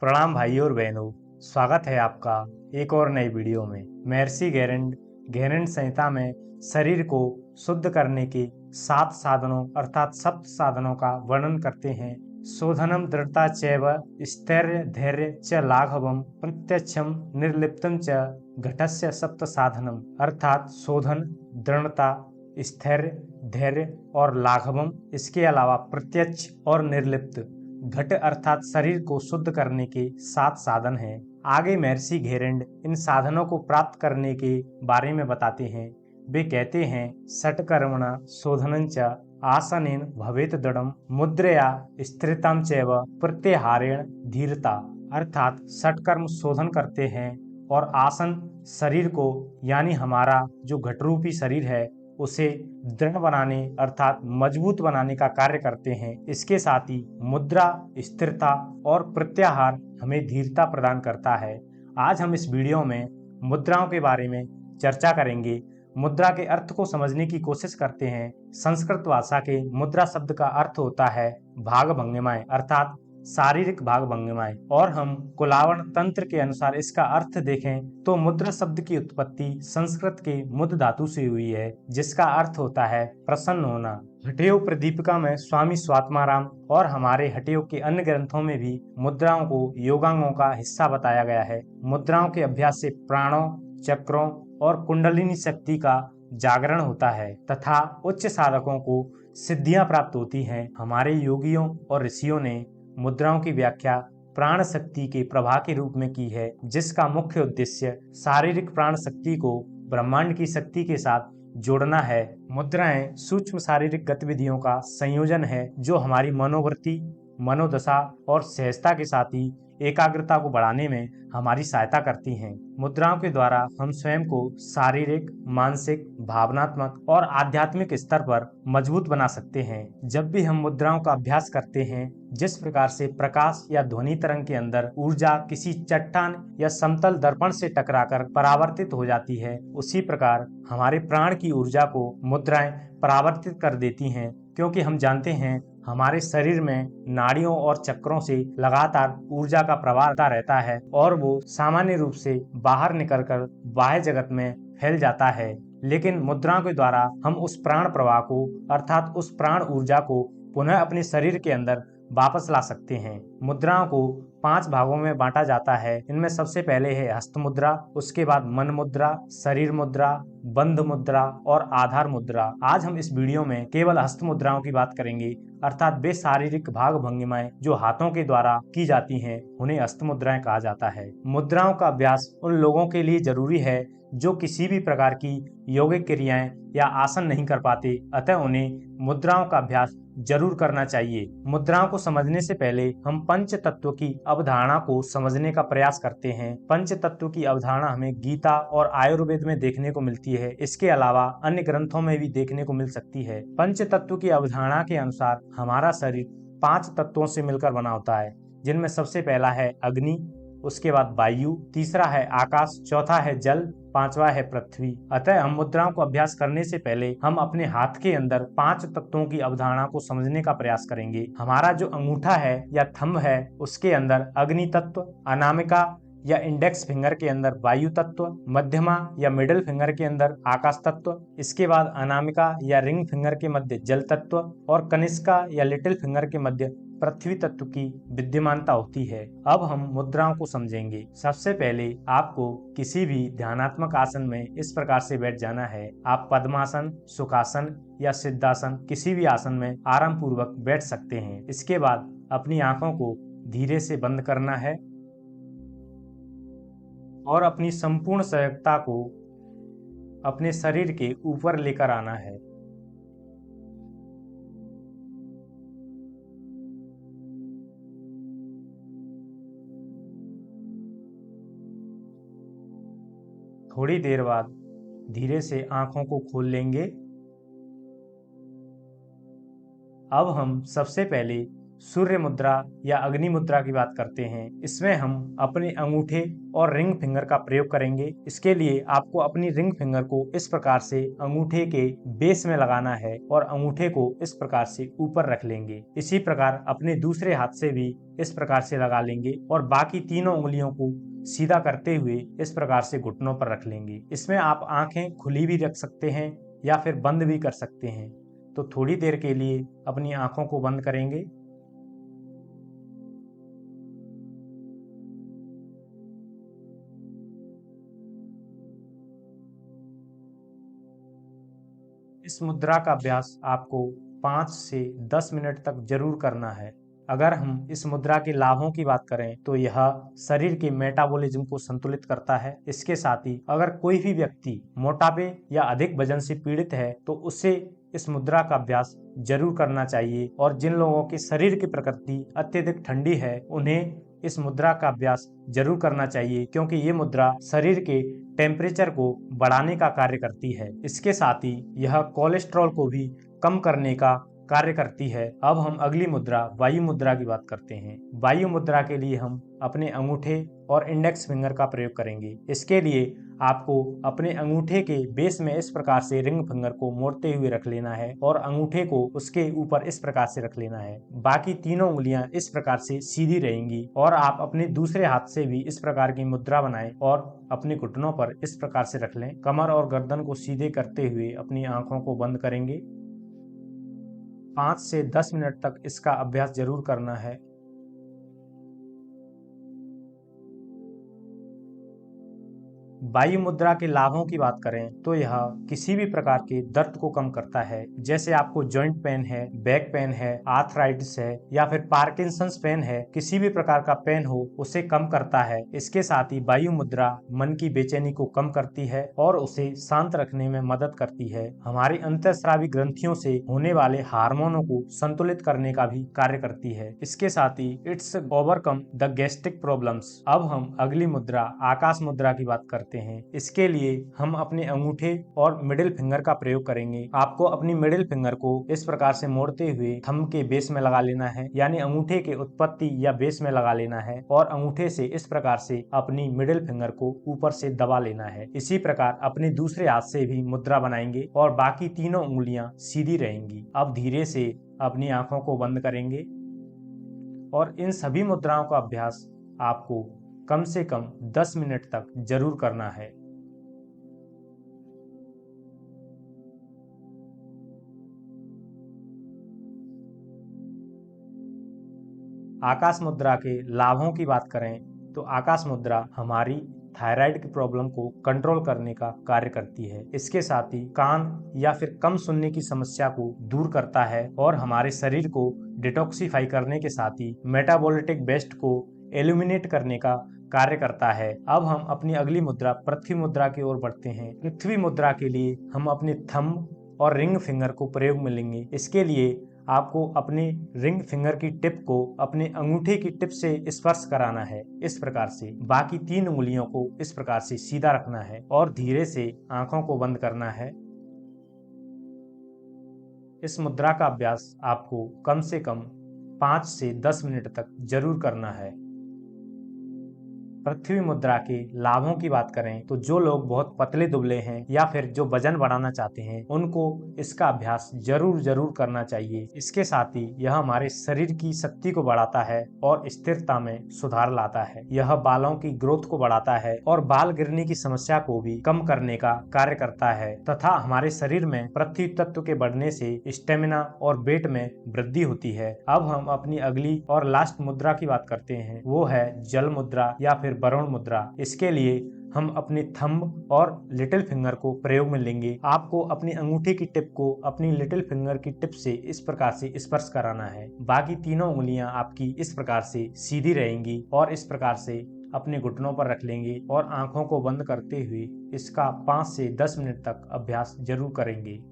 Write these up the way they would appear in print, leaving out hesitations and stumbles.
प्रणाम भाइयों और बहनों, स्वागत है आपका एक और नई वीडियो में। महर्षि गैरंड संहिता में शरीर को शुद्ध करने के 7 साधनों अर्थात सप्त साधनों का वर्णन करते हैं। शोधनम दृढ़ता चैव स्थैर्य धैर्य च लाघवम प्रत्यक्षम निर्लिप्तम च घटस्य सप्त साधनम अर्थात शोधन, दृढ़ता, स्थैर्य, धैर्य और लाघवम, इसके अलावा प्रत्यक्ष और निर्लिप्त घट अर्थात शरीर को शुद्ध करने के 7 साधन हैं। आगे महर्षि घेरंड इन साधनों को प्राप्त करने के बारे में बताते हैं। वे कहते हैं षट्कर्मणा शोधनंच आसनेन भवेत दृढ़म मुद्रया स्थिरताम चैव प्रत्याहारेण धीरता अर्थात षटकर्म शोधन करते हैं और आसन शरीर को यानी हमारा जो घटरूपी शरीर है उसे दृढ़ बनाने अर्थात मजबूत बनाने का कार्य करते हैं। इसके साथ ही मुद्रा स्थिरता और प्रत्याहार हमें धीरता प्रदान करता है। आज हम इस वीडियो में मुद्राओं के बारे में चर्चा करेंगे। मुद्रा के अर्थ को समझने की कोशिश करते हैं। संस्कृत भाषा के मुद्रा शब्द का अर्थ होता है भाग भंगिमाएं अर्थात शारीरिक भाग भंगिमाएं और हम कुलावण तंत्र के अनुसार इसका अर्थ देखें तो मुद्रा शब्द की उत्पत्ति संस्कृत के मुद धातु से हुई है जिसका अर्थ होता है प्रसन्न होना। हठयोग प्रदीपिका में स्वामी स्वात्माराम और हमारे हठयोग के अन्य ग्रंथों में भी मुद्राओं को योगांगों का हिस्सा बताया गया है। मुद्राओं के अभ्यास से प्राणों, चक्रों और कुंडलिनी शक्ति का जागरण होता है तथा उच्च साधकों को सिद्धियां प्राप्त होती हैं। हमारे योगियों और ऋषियों ने मुद्राओं की व्याख्या प्राण शक्ति के प्रवाह के रूप में की है जिसका मुख्य उद्देश्य शारीरिक प्राण शक्ति को ब्रह्मांड की शक्ति के साथ जोड़ना है। मुद्राएं सूक्ष्म शारीरिक गतिविधियों का संयोजन है जो हमारी मनोवृत्ति, मनोदशा और सहजता के साथ ही एकाग्रता को बढ़ाने में हमारी सहायता करती हैं। मुद्राओं के द्वारा हम स्वयं को शारीरिक, मानसिक, भावनात्मक और आध्यात्मिक स्तर पर मजबूत बना सकते हैं। जब भी हम मुद्राओं का अभ्यास करते हैं, जिस प्रकार से प्रकाश या ध्वनि तरंग के अंदर ऊर्जा किसी चट्टान या समतल दर्पण से टकराकर परावर्तित हो जाती है, उसी प्रकार हमारे प्राण की ऊर्जा को मुद्राएं परावर्तित कर देती हैं। क्योंकि हम जानते हैं हमारे शरीर में नाड़ियों और चक्रों से लगातार ऊर्जा का प्रवाह रहता है और वो सामान्य रूप से बाहर निकलकर बाह्य जगत में फैल जाता है। लेकिन मुद्राओं के द्वारा हम उस प्राण प्रवाह को अर्थात उस प्राण ऊर्जा को पुनः अपने शरीर के अंदर वापस ला सकते हैं। मुद्राओं को 5 भागों में बांटा जाता है। इनमें सबसे पहले है हस्त मुद्रा, उसके बाद मन मुद्रा, शरीर मुद्रा, बंध मुद्रा और आधार मुद्रा। आज हम इस वीडियो में केवल हस्त मुद्राओं की बात करेंगे अर्थात वे शारीरिक भाग भंगिमाएं जो हाथों के द्वारा की जाती हैं उन्हें हस्त मुद्राएं कहा जाता है। मुद्राओं का अभ्यास उन लोगों के लिए जरूरी है जो किसी भी प्रकार की यौगिक क्रियाएं या आसन नहीं कर पाते, अतः उन्हें मुद्राओं का अभ्यास जरूर करना चाहिए। मुद्राओं को समझने से पहले हम पंच तत्व की अवधारणा को समझने का प्रयास करते हैं। पंच तत्व की अवधारणा हमें गीता और आयुर्वेद में देखने को मिलती है। इसके अलावा अन्य ग्रंथों में भी देखने को मिल सकती है। पंच तत्व की अवधारणा के अनुसार हमारा शरीर 5 तत्वों से मिलकर बना होता है, जिनमें सबसे पहला है अग्नि, उसके बाद वायु, तीसरा है आकाश, चौथा है जल, 5वां है पृथ्वी। अतः हम मुद्राओं को अभ्यास करने से पहले हम अपने हाथ के अंदर 5 तत्वों की अवधारणा को समझने का प्रयास करेंगे। हमारा जो अंगूठा है या थंब है उसके अंदर अग्नि तत्व, अनामिका या इंडेक्स फिंगर के अंदर वायु तत्व, मध्यमा या मिडिल फिंगर के अंदर आकाश तत्व, इसके बाद अनामिका या रिंग फिंगर के मध्य जल तत्व और कनिष्का या लिटिल फिंगर के मध्य पृथ्वी तत्व की विद्यमानता होती है। अब हम मुद्राओं को समझेंगे। सबसे पहले आपको किसी भी ध्यानात्मक आसन में इस प्रकार से बैठ जाना है। आप पद्मासन, सुखासन या सिद्धासन किसी भी आसन में आराम पूर्वक बैठ सकते हैं। इसके बाद अपनी आंखों को धीरे से बंद करना है और अपनी संपूर्ण सजगता को अपने शरीर के ऊपर लेकर आना है। थोड़ी देर बाद धीरे से आंखों को खोल लेंगे। अब हम सबसे पहले सूर्य मुद्रा या अग्नि मुद्रा की बात करते हैं, इसमें हम अपने अंगूठे और रिंग फिंगर का प्रयोग करेंगे। इसके लिए आपको अपनी रिंग फिंगर को इस प्रकार से अंगूठे के बेस में लगाना है और अंगूठे को इस प्रकार से ऊपर रख लेंगे। इसी प्रकार अपने दूसरे हाथ से भी इस प्रकार से लगा लेंगे और बाकी तीनों उंगलियों को सीधा करते हुए इस प्रकार से घुटनों पर रख लेंगे। इसमें आप आंखें खुली भी रख सकते हैं या फिर बंद भी कर सकते हैं। तो थोड़ी देर के लिए अपनी आंखों को बंद करेंगे। इस मुद्रा का अभ्यास आपको 5 से 10 मिनट तक जरूर करना है। अगर हम इस मुद्रा के लाभों की बात करें तो यह शरीर के मेटाबॉलिज्म को संतुलित करता है। इसके साथ ही अगर कोई भी व्यक्ति मोटापे या अधिक वजन से पीड़ित है तो उसे इस मुद्रा का अभ्यास जरूर करना चाहिए। और जिन लोगों के शरीर की प्रकृति अत्यधिक ठंडी है उन्हें इस मुद्रा का अभ्यास जरूर करना चाहिए, क्योंकि ये मुद्रा शरीर के टेम्परेचर को बढ़ाने का कार्य करती है। इसके साथ ही यह कोलेस्ट्रॉल को भी कम करने का कार्य करती है। अब हम अगली मुद्रा वायु मुद्रा की बात करते हैं। वायु मुद्रा के लिए हम अपने अंगूठे और इंडेक्स फिंगर का प्रयोग करेंगे। इसके लिए आपको अपने अंगूठे के बेस में इस प्रकार से रिंग फिंगर को मोड़ते हुए रख लेना है और अंगूठे को उसके ऊपर इस प्रकार से रख लेना है। बाकी तीनों उंगलियां इस प्रकार से सीधी रहेंगी और आप अपने दूसरे हाथ से भी इस प्रकार की मुद्रा बनाएं और अपने घुटनों पर इस प्रकार से रख लें। कमर और गर्दन को सीधे करते हुए अपनी आंखों को बंद करेंगे। 5 से 10 मिनट तक इसका अभ्यास जरूर करना है। वायु मुद्रा के लाभों की बात करें तो यह किसी भी प्रकार के दर्द को कम करता है। जैसे आपको जॉइंट पेन है, बैक पेन है, आर्थराइटिस है या फिर पार्किंसंस पेन है, किसी भी प्रकार का पेन हो उसे कम करता है। इसके साथ ही वायु मुद्रा मन की बेचैनी को कम करती है और उसे शांत रखने में मदद करती है। हमारी अंतःस्रावी ग्रंथियों से होने वाले हार्मोनों को संतुलित करने का भी कार्य करती है। इसके साथ ही it's overcome the gastric problems. अब हम अगली मुद्रा आकाश मुद्रा की बात करते हैं। इसके लिए हम अपने अंगूठे और मिडिल फिंगर का प्रयोग करेंगे। आपको अपनी मिडिल फिंगर को इस प्रकार से मोड़ते हुए थंब के बेस में लगा लेना है, यानी अंगूठे के उत्पत्ति या बेस में लगा लेना है और अंगूठे से इस प्रकार से अपनी मिडिल फिंगर को ऊपर से दबा लेना है। इसी प्रकार अपने दूसरे हाथ से भी मुद्रा बनाएंगे और बाकी तीनों उंगलियां सीधी रहेंगी। अब धीरे से अपनी आंखों को बंद करेंगे और इन सभी मुद्राओं का अभ्यास आपको कम से कम 10 मिनट तक जरूर करना है। आकाश मुद्रा के लाभों की बात करें तो आकाश मुद्रा हमारी थायराइड की प्रॉब्लम को कंट्रोल करने का कार्य करती है। इसके साथ ही कान या फिर कम सुनने की समस्या को दूर करता है और हमारे शरीर को डिटॉक्सिफाई करने के साथ ही मेटाबॉलिटिक वेस्ट को एलिमिनेट करने का कार्य करता है। अब हम अपनी अगली मुद्रा पृथ्वी मुद्रा की ओर बढ़ते हैं। पृथ्वी मुद्रा के लिए हम अपने थंब और रिंग फिंगर को प्रयोग में लेंगे। इसके लिए आपको अपने रिंग फिंगर की टिप को अपने अंगूठे की टिप से स्पर्श कराना है इस प्रकार से। बाकी तीन उंगलियों को इस प्रकार से सीधा रखना है और धीरे से आंखों को बंद करना है। इस मुद्रा का अभ्यास आपको कम से कम 5 से 10 मिनट तक जरूर करना है। पृथ्वी मुद्रा के लाभों की बात करें तो जो लोग बहुत पतले दुबले हैं या फिर जो वजन बढ़ाना चाहते हैं उनको इसका अभ्यास जरूर करना चाहिए। इसके साथ ही यह हमारे शरीर की शक्ति को बढ़ाता है और स्थिरता में सुधार लाता है। यह बालों की ग्रोथ को बढ़ाता है और बाल गिरने की समस्या को भी कम करने का कार्य करता है तथा हमारे शरीर में पृथ्वी तत्व के बढ़ने से स्टेमिना और वेट में वृद्धि होती है। अब हम अपनी अगली और लास्ट मुद्रा की बात करते हैं, वो है जल मुद्रा या फिर वरुण मुद्रा। इसके लिए हम अपने थंब और लिटिल फिंगर को प्रयोग में लेंगे। आपको अपनी अंगूठे की टिप को अपनी लिटिल फिंगर की टिप से इस प्रकार से स्पर्श कराना है। बाकी तीनों उंगलियां आपकी इस प्रकार से सीधी रहेंगी और इस प्रकार से अपने घुटनों पर रख लेंगे और आंखों को बंद करते हुए इसका 5 से 10 मिनट तक अभ्यास जरूर करेंगे।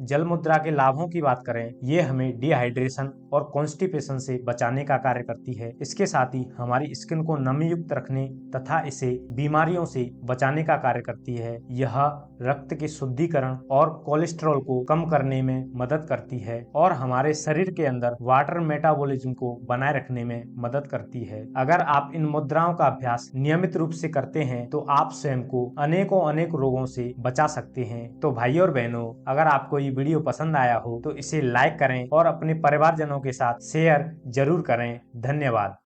जल मुद्रा के लाभों की बात करें, ये हमें डिहाइड्रेशन और कॉन्स्टिपेशन से बचाने का कार्य करती है। इसके साथ ही हमारी स्किन को नमी युक्त रखने तथा इसे बीमारियों से बचाने का कार्य करती है। यह रक्त के शुद्धिकरण और कोलेस्ट्रॉल को कम करने में मदद करती है और हमारे शरीर के अंदर वाटर मेटाबॉलिज्म को बनाए रखने में मदद करती है। अगर आप इन मुद्राओं का अभ्यास नियमित रूप से करते हैं तो आप स्वयं को अनेक रोगों से बचा सकते हैं। तो भाई और बहनों, अगर आपको ये वीडियो पसंद आया हो तो इसे लाइक करें और अपने परिवारजनों के साथ शेयर जरूर करें। धन्यवाद।